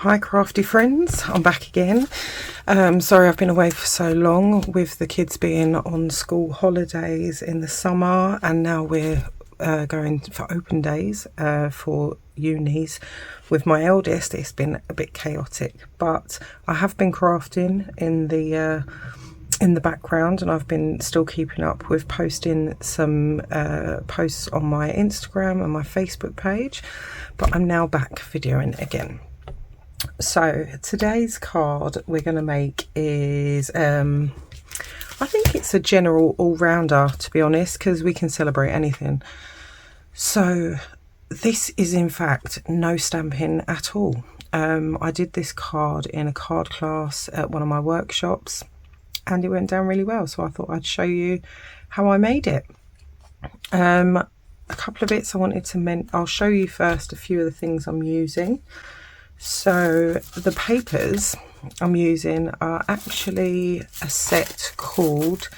Hi crafty friends, I'm back again. Sorry I've been away for so long with the kids being on school holidays in the summer, and now we're going for open days for unis with my eldest. It's been a bit chaotic, but I have been crafting in the background, and I've been still keeping up with posting some posts on my Instagram and my Facebook page, but I'm now back videoing again. So today's card we're going to make is I think it's a general all-rounder, to be honest, because we can celebrate anything. So this is in fact no stamping at all. I did this card in a card class at one of my workshops and it went down really well, so I thought I'd show you how I made it. A couple of bits I wanted to I'll show you first a few of the things I'm using. So the papers I'm using are actually a set called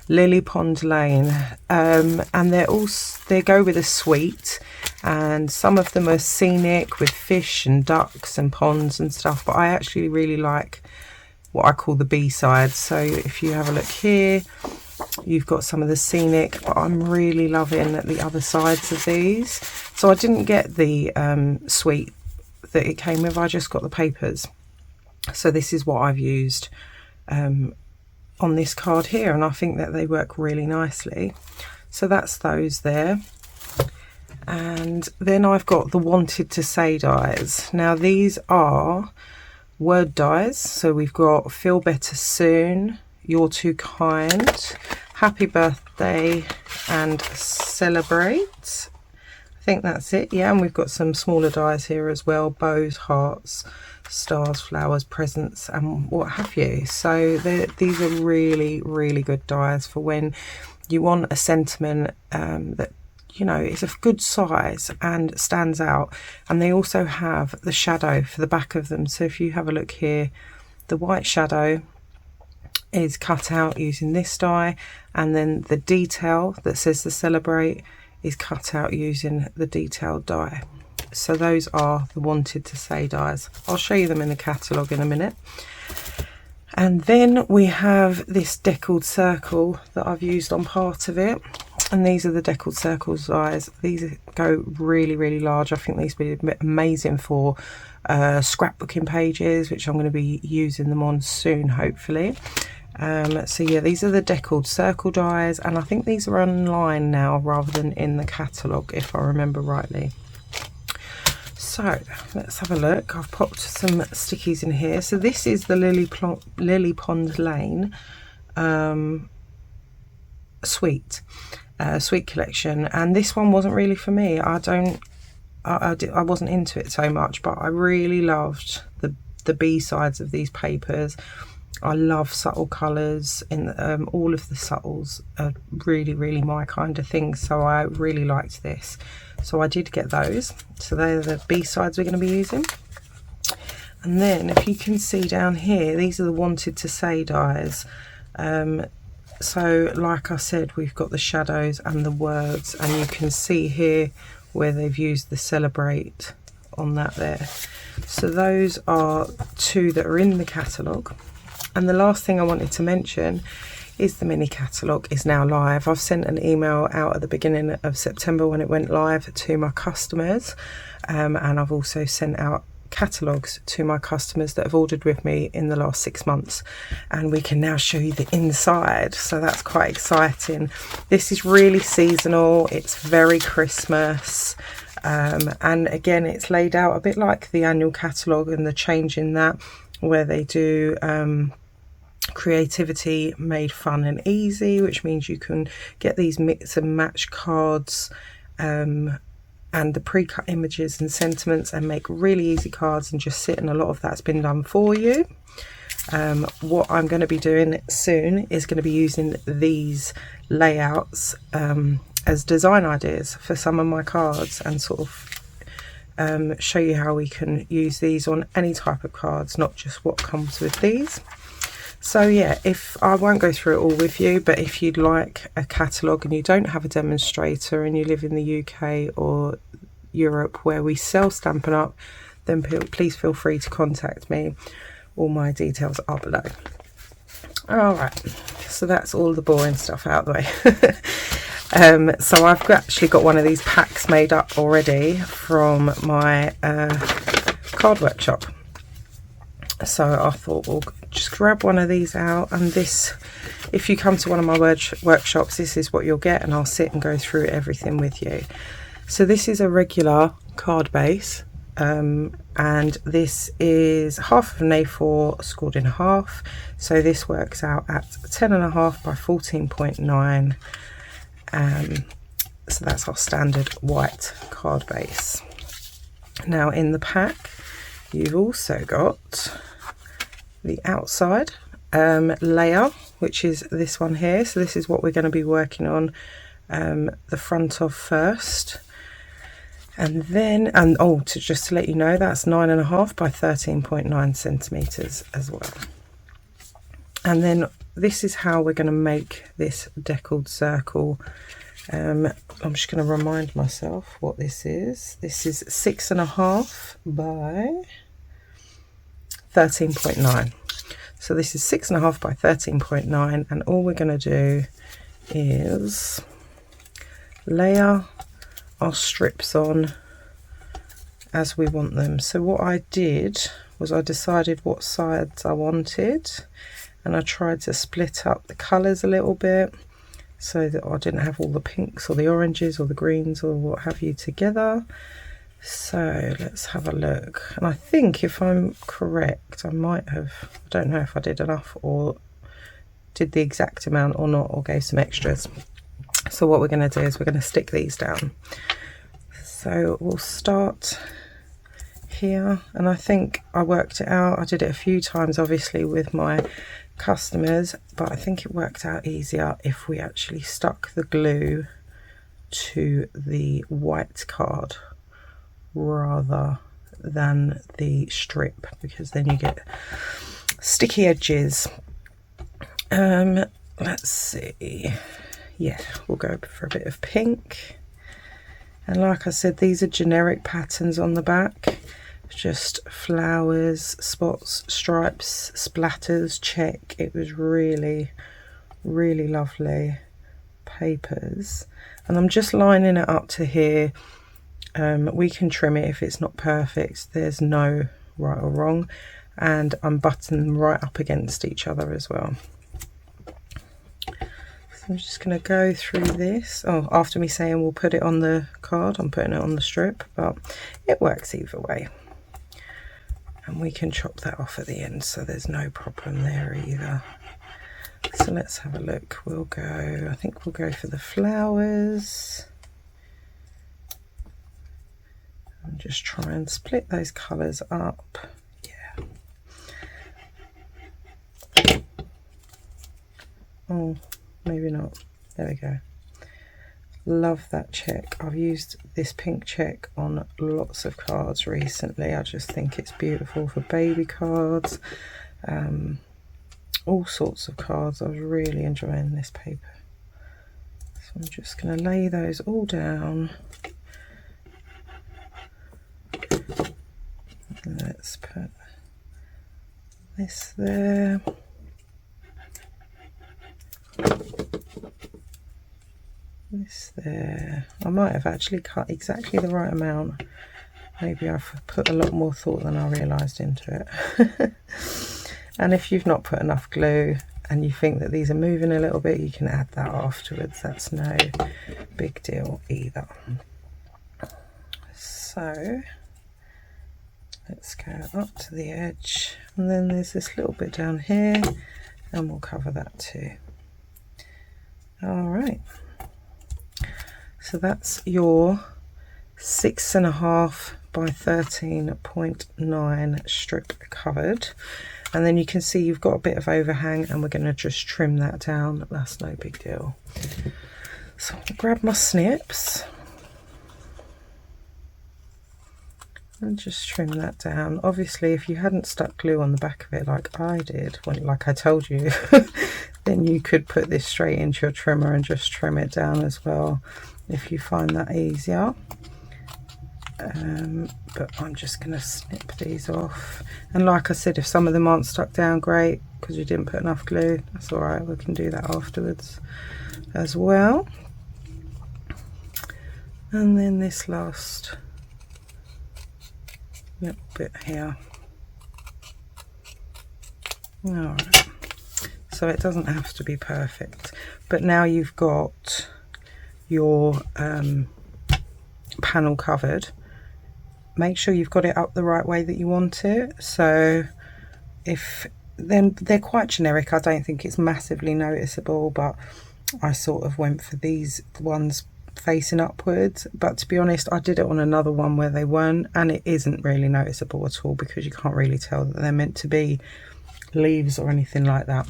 Lily Pond Lane, and they go with a suite, and some of them are scenic with fish and ducks and ponds and stuff, but I actually really like what I call the B-side. So if you have a look here, you've got some of the scenic, but I'm really loving the other sides of these. So I didn't get the suite that it came with, I just got the papers. So this is what I've used on this card here, and I think that they work really nicely. So that's those there. And then I've got the Wanted to Say dies. Now these are word dies, so we've got Feel Better Soon, You're Too Kind, Happy Birthday, and Celebrate. I think that's it, yeah. And we've got some smaller dies here as well: bows, hearts, stars, flowers, presents, and what have you. So these are really, really good dies for when you want a sentiment that, you know, is of good size and stands out. And they also have the shadow for the back of them. So if you have a look here, the white shadow is cut out using this die, and then the detail that says the Celebrate is cut out using the detailed die. So those are the Wanted to Say dies. I'll show you them in the catalogue in a minute. And then we have this deckled circle that I've used on part of it, and these are the deckled circles dies. These go really, really large. I think these would be amazing for scrapbooking pages, which I'm going to be using them on soon, hopefully. So yeah, these are the deckled circle dies, and I think these are online now rather than in the catalogue, if I remember rightly. So let's have a look. I've popped some stickies in here. So this is the Lily Pond Lane sweet collection, and this one wasn't really for me. I wasn't into it so much, but I really loved the B-sides of these papers. I love subtle colours, in all of the subtles are really, really my kind of thing, so I really liked this. So I did get those. So they're the B-sides we're going to be using. And then if you can see down here, these are the Wanted to Say dies. So like I said, we've got the shadows and the words, and you can see here where they've used the Celebrate on that there. So those are two that are in the catalogue. And the last thing I wanted to mention is the mini catalogue is now live. I've sent an email out at the beginning of September when it went live to my customers, and I've also sent out catalogues to my customers that have ordered with me in the last 6 months, and we can now show you the inside, so that's quite exciting. This is really seasonal, it's very Christmas, and again it's laid out a bit like the annual catalogue, and the change in that where they do creativity made fun and easy, which means you can get these mix and match cards and the pre-cut images and sentiments and make really easy cards and just sit, and a lot of that's been done for you. What I'm going to be doing soon is going to be using these layouts as design ideas for some of my cards, and sort of show you how we can use these on any type of cards, not just what comes with these. So yeah, if I won't go through it all with you, but if you'd like a catalogue and you don't have a demonstrator and you live in the UK or Europe where we sell Stampin' Up, then please feel free to contact me. All my details are below. Alright, so that's all the boring stuff out of the way. So I've actually got one of these packs made up already from my card workshop. So I thought we'll just grab one of these out, and this, if you come to one of my workshops, this is what you'll get, and I'll sit and go through everything with you. So this is a regular card base, and this is half of an A4 scored in half, so this works out at 10.5 by 14.9. So that's our standard white card base. Now in the pack you've also got the outside layer, which is this one here. So this is what we're going to be working on the front of first. And then, just to let you know, that's 9.5 by 13.9 centimeters as well. And then this is how we're going to make this deckled circle. I'm just going to remind myself what this is. This is 6.5 by 13.9. So this is 6.5 by 13.9, and all we're going to do is layer our strips on as we want them. So what I did was I decided what sides I wanted, and I tried to split up the colours a little bit so that I didn't have all the pinks or the oranges or the greens or what have you together. So let's have a look, and I think if I'm correct, I might have, I don't know if I did enough or did the exact amount or not, or gave some extras. So what we're going to do is we're going to stick these down. So we'll start here, and I think I worked it out. I did it a few times obviously with my customers, but I think it worked out easier if we actually stuck the glue to the white card rather than the strip, because then you get sticky edges. Let's see, yeah, we'll go for a bit of pink, and like I said, these are generic patterns on the back, just flowers, spots, stripes, splatters, check. It was really lovely papers, and I'm just lining it up to here. We can trim it if it's not perfect, there's no right or wrong, and I'm buttoning them right up against each other as well. So I'm just going to go through this. After me saying we'll put it on the card, I'm putting it on the strip, but it works either way, and we can chop that off at the end, so there's no problem there either. So let's have a look. I think we'll go for the flowers. And just try and split those colours up. Yeah. Oh, maybe not. There we go. Love that check. I've used this pink check on lots of cards recently. I just think it's beautiful for baby cards, all sorts of cards. I was really enjoying this paper. So I'm just going to lay those all down. Let's put this there. This there. I might have actually cut exactly the right amount. Maybe I've put a lot more thought than I realised into it. And if you've not put enough glue and you think that these are moving a little bit, you can add that afterwards. That's no big deal either. So let's go up to the edge, and then there's this little bit down here, and we'll cover that too. All right, so that's your 6.5 by 13.9 strip covered, and then you can see you've got a bit of overhang, and we're going to just trim that down. That's no big deal. So I'll grab my snips and just trim that down. Obviously, if you hadn't stuck glue on the back of it like I did, like I told you, then you could put this straight into your trimmer and just trim it down as well if you find that easier. but I'm just going to snip these off. And like I said, if some of them aren't stuck down, great, because you didn't put enough glue. That's all right, we can do that afterwards as well. And then this last little bit here. All right, so it doesn't have to be perfect, but now you've got your panel covered, make sure you've got it up the right way that you want it. So if then they're quite generic, I don't think it's massively noticeable, but I sort of went for these ones facing upwards. But to be honest, I did it on another one where they weren't, and it isn't really noticeable at all because you can't really tell that they're meant to be leaves or anything like that.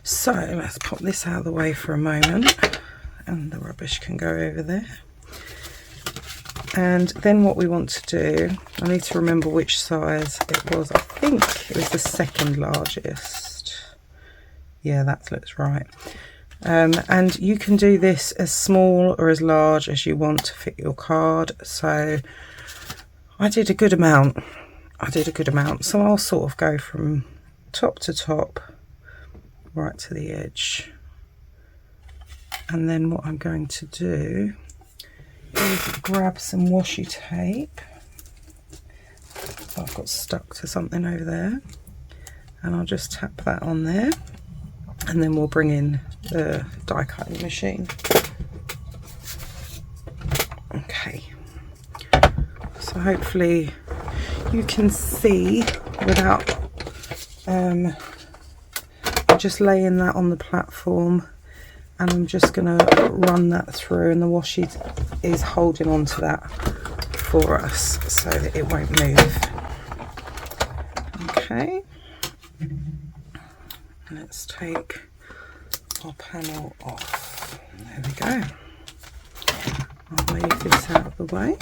So let's pop this out of the way for a moment, and the rubbish can go over there. And then what we want to do, I need to remember which size it was. I think it was the second largest. Yeah, that looks right. And you can do this as small or as large as you want to fit your card. So I did a good amount. So I'll sort of go from top to top right to the edge. And then what I'm going to do is grab some washi tape. I've got stuck to something over there, and I'll just tap that on there, and then we'll bring in the die cutting machine. Okay, so hopefully you can see without just laying that on the platform, and I'm just going to run that through, and the washi is holding on to that for us so that it won't move. Okay, let's take our panel off. There we go. I'll move this out of the way.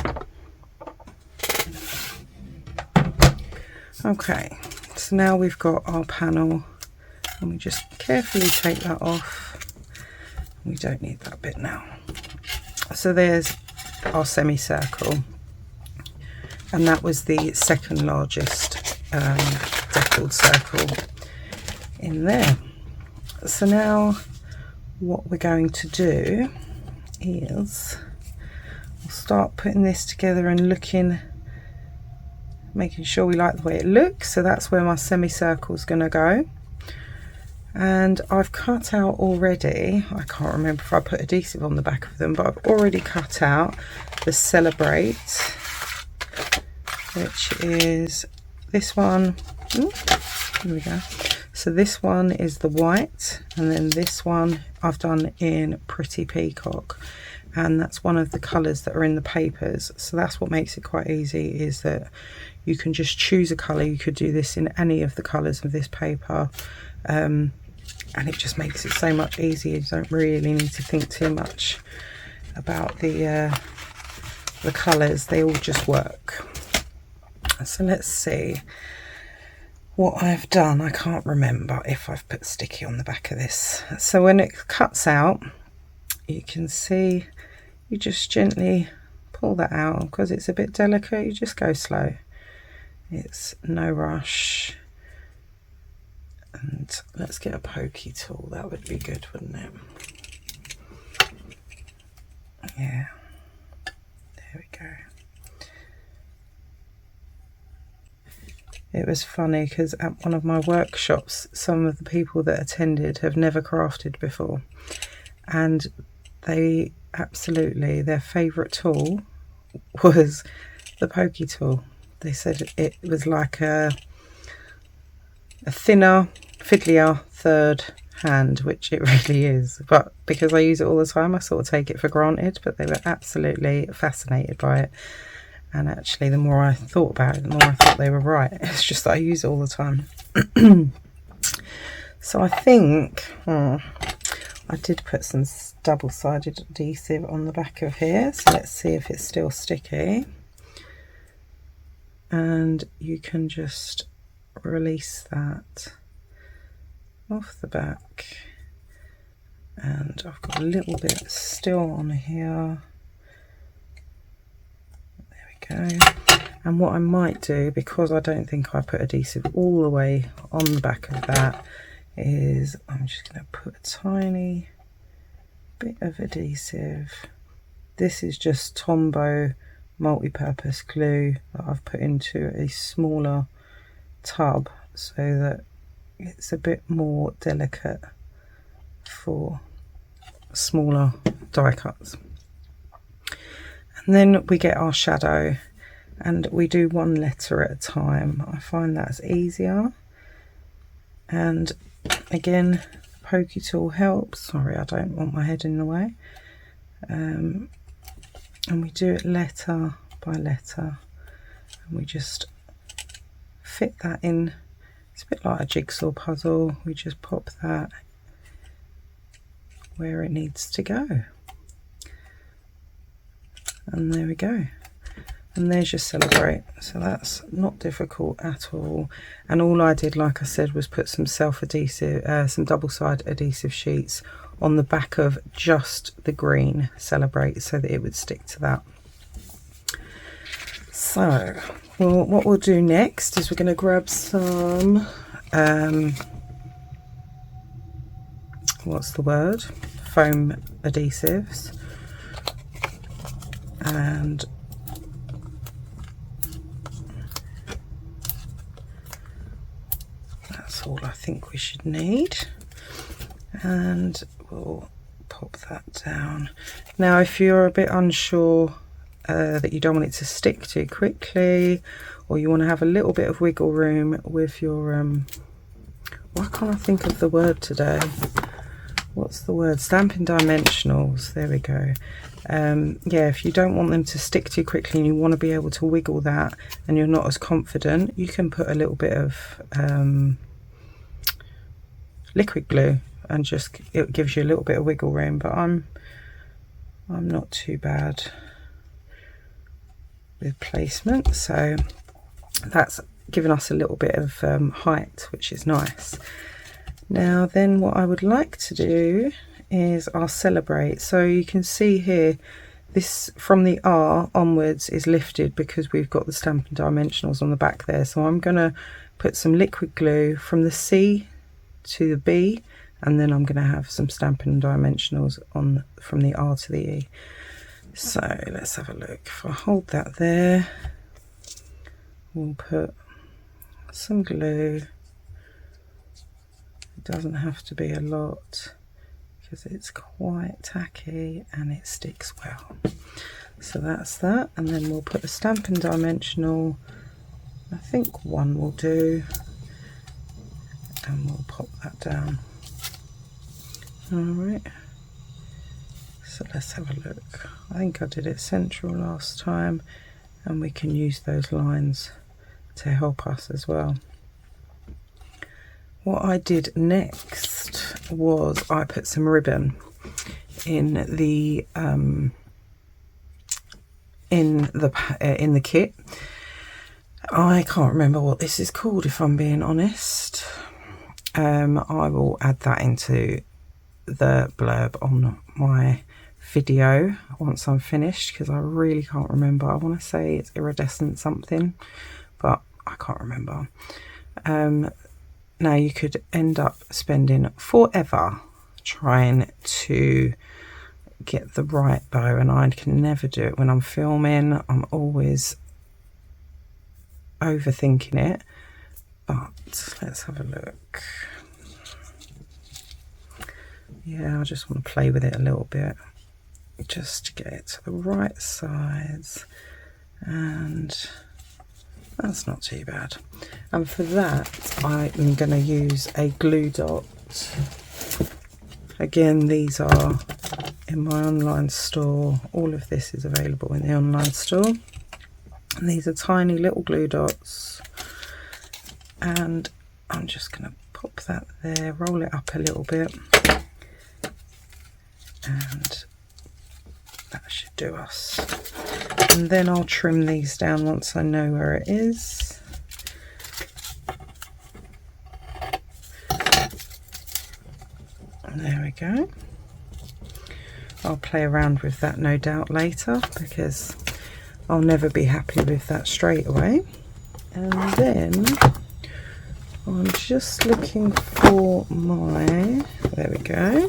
Okay, so now we've got our panel, and we just carefully take that off. We don't need that bit now. So there's our semicircle, and that was the second largest deckled circle in there. So now what we're going to do is we'll start putting this together and making sure we like the way it looks. So that's where my semicircle is going to go. And I've cut out already, I can't remember if I put adhesive on the back of them, but I've already cut out the Celebrate, which is this one. Ooh, here we go. So this one is the white, and then this one I've done in Pretty Peacock, and that's one of the colours that are in the papers. So that's what makes it quite easy, is that you can just choose a colour. You could do this in any of the colours of this paper. And it just makes it so much easier. You don't really need to think too much about the colours. They all just work. So let's see what I've done. I can't remember if I've put sticky on the back of this. So when it cuts out, you can see you just gently pull that out. Because it's a bit delicate, you just go slow. It's no rush. And let's get a pokey tool, that would be good, wouldn't it? Yeah, there we go. It was funny because at one of my workshops, some of the people that attended have never crafted before, and they absolutely, their favourite tool was the pokey tool. They said it was like a thinner, fiddlier third hand, which it really is, but because I use it all the time, I sort of take it for granted. But they were absolutely fascinated by it, and actually the more I thought about it, the more I thought they were right. It's just that I use it all the time. So I think I did put some double-sided adhesive on the back of here, so let's see if it's still sticky. And you can just release that off the back, and I've got a little bit still on here. we go. And what I might do, because I don't think I put adhesive all the way on the back of that, is I'm just going to put a tiny bit of adhesive. This is just Tombow multi-purpose glue that I've put into a smaller tub so that it's a bit more delicate for smaller die cuts. And then we get our shadow, and we do one letter at a time. I find that's easier, and again, pokey tool helps. Sorry, I don't want my head in the way. And we do it letter by letter, and we just fit that in. It's a bit like a jigsaw puzzle. We just pop that where it needs to go, and there we go. And there's your Celebrate. So that's not difficult at all. And all I did, like I said, was put some self-adhesive, some double-side adhesive sheets on the back of just the green Celebrate so that it would stick to that. So, well, what we'll do next is we're going to grab some, what's the word? Foam adhesives. And that's all I think we should need, and we'll pop that down. Now if you're a bit unsure that you don't want it to stick too quickly, or you want to have a little bit of wiggle room with your why can't I think of the word today? What's the word? Stampin' Dimensionals. There we go. Yeah, if you don't want them to stick too quickly and you want to be able to wiggle that and you're not as confident, you can put a little bit of liquid glue, and just it gives you a little bit of wiggle room. But I'm not too bad with placement, so that's given us a little bit of height, which is nice. Now then, what I would like to do is our Celebrate. So you can see here, this from the R onwards is lifted because we've got the Stampin' Dimensionals on the back there. So I'm going to put some liquid glue from the C to the B, and then I'm going to have some Stampin' Dimensionals on from the R to the E. So let's have a look. If I hold that there, we'll put some glue. It doesn't have to be a lot because it's quite tacky and it sticks well. So that's that, and then we'll put a Stampin' Dimensional. I think one will do, and we'll pop that down. Alright, so let's have a look. I think I did it central last time, and we can use those lines to help us as well. What I did next was I put some ribbon in the kit. I can't remember what this is called, if I'm being honest. I will add that into the blurb on my video once I'm finished, because I really can't remember. I want to say it's iridescent something, but I can't remember. Now you could end up spending forever trying to get the right bow, and I can never do it when I'm filming. I'm always overthinking it, but let's have a look. Yeah, I just want to play with it a little bit just to get it to the right size, and that's not too bad. And for that, I am going to use a glue dot. Again, these are in my online store. All of this is available in the online store. And these are tiny little glue dots. And I'm just going to pop that there, roll it up a little bit. And that should do us. And then I'll trim these down once I know where it is. And there we go. I'll play around with that no doubt later, because I'll never be happy with that straight away. And then I'm just looking for my, there we go,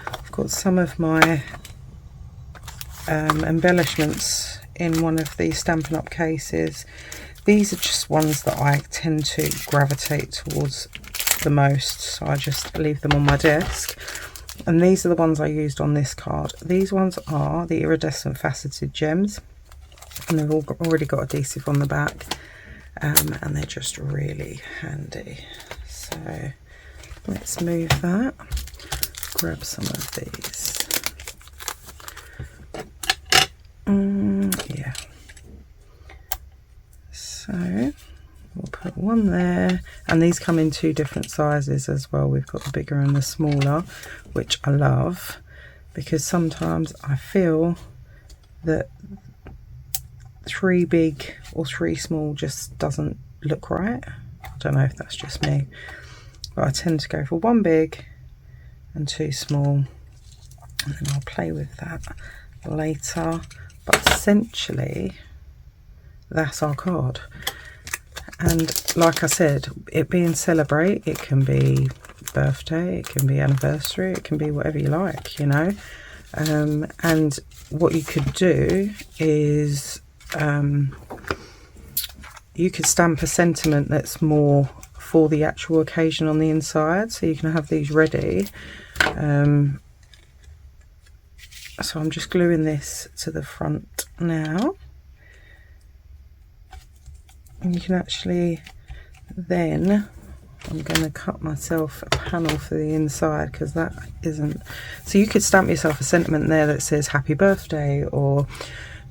I've got some of my embellishments in one of these Stampin' Up cases. These are just ones that I tend to gravitate towards the most, so I just leave them on my desk. And these are the ones I used on this card. These ones are the iridescent faceted gems, and they've already got adhesive on the back, and they're just really handy. So let's move that, grab some of these. Yeah, so we'll put one there, and these come in 2 different sizes as well. We've got the bigger and the smaller, which I love, because sometimes I feel that 3 big or 3 small just doesn't look right. I don't know if that's just me, but I tend to go for 1 big and 2 small, and then I'll play with that later. But essentially that's our card. And like I said, it being celebrate, it can be birthday, it can be anniversary, it can be whatever you like, you know. And what you could do is you could stamp a sentiment that's more for the actual occasion on the inside, so you can have these ready. So I'm just gluing this to the front now, and you can actually then, I'm going to cut myself a panel for the inside, because that isn't, so you could stamp yourself a sentiment there that says happy birthday or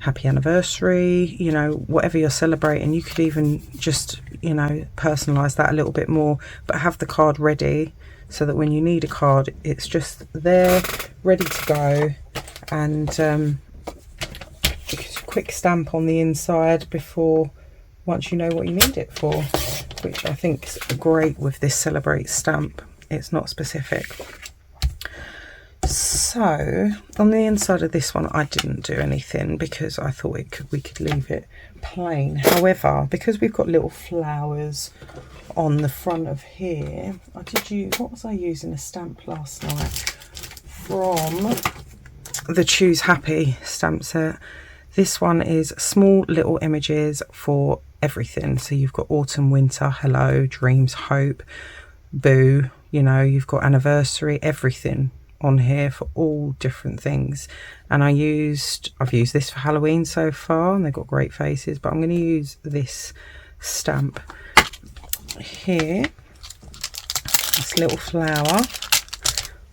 happy anniversary, you know, whatever you're celebrating. You could even just, you know, personalize that a little bit more, but have the card ready so that when you need a card, it's just there, ready to go. And quick stamp on the inside before, once you know what you need it for, which I think is great with this Celebrate stamp. It's not specific. So on the inside of this one, I didn't do anything because I thought we could leave it plain. However, because we've got little flowers on the front of here, what was I using a stamp last night from the Choose Happy stamp set. This one is small little images for everything. So you've got autumn, winter, hello, dreams, hope, boo, you know, you've got anniversary, everything on here for all different things. And I've used this for Halloween so far, and they've got great faces, but I'm going to use this stamp here, this little flower,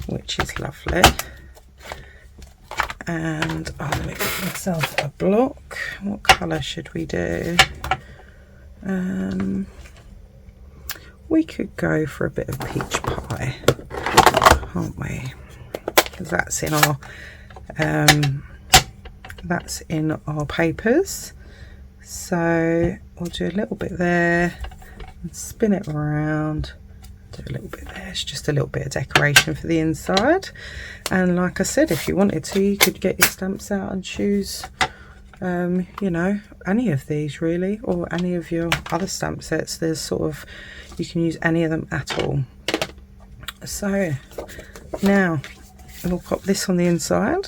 which is lovely. And I'm going to get myself a block. What colour should we do? We could go for a bit of peach pie, can't we? Because that's in our papers. So we'll do a little bit there and spin it around. Do a little bit there. It's just a little bit of decoration for the inside. And like I said, if you wanted to, you could get your stamps out and choose you know, any of these really, or any of your other stamp sets. There's sort of, you can use any of them at all. So now we'll pop this on the inside.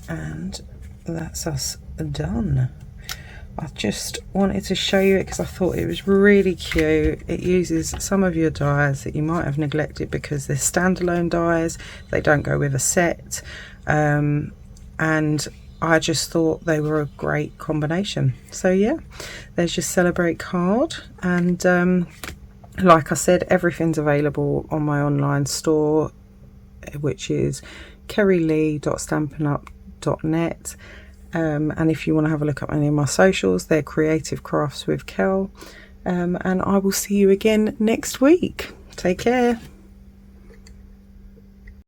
And that's us done. I just wanted to show you it because I thought it was really cute. It uses some of your dies that you might have neglected because they're standalone dies. They don't go with a set. And I just thought they were a great combination. So yeah, there's your Celebrate card. And like I said, everything's available on my online store, which is kerrylee.stampinup.net. And if you want to have a look at any of my socials, they're Creative Crafts with Kel. And I will see you again next week. Take care.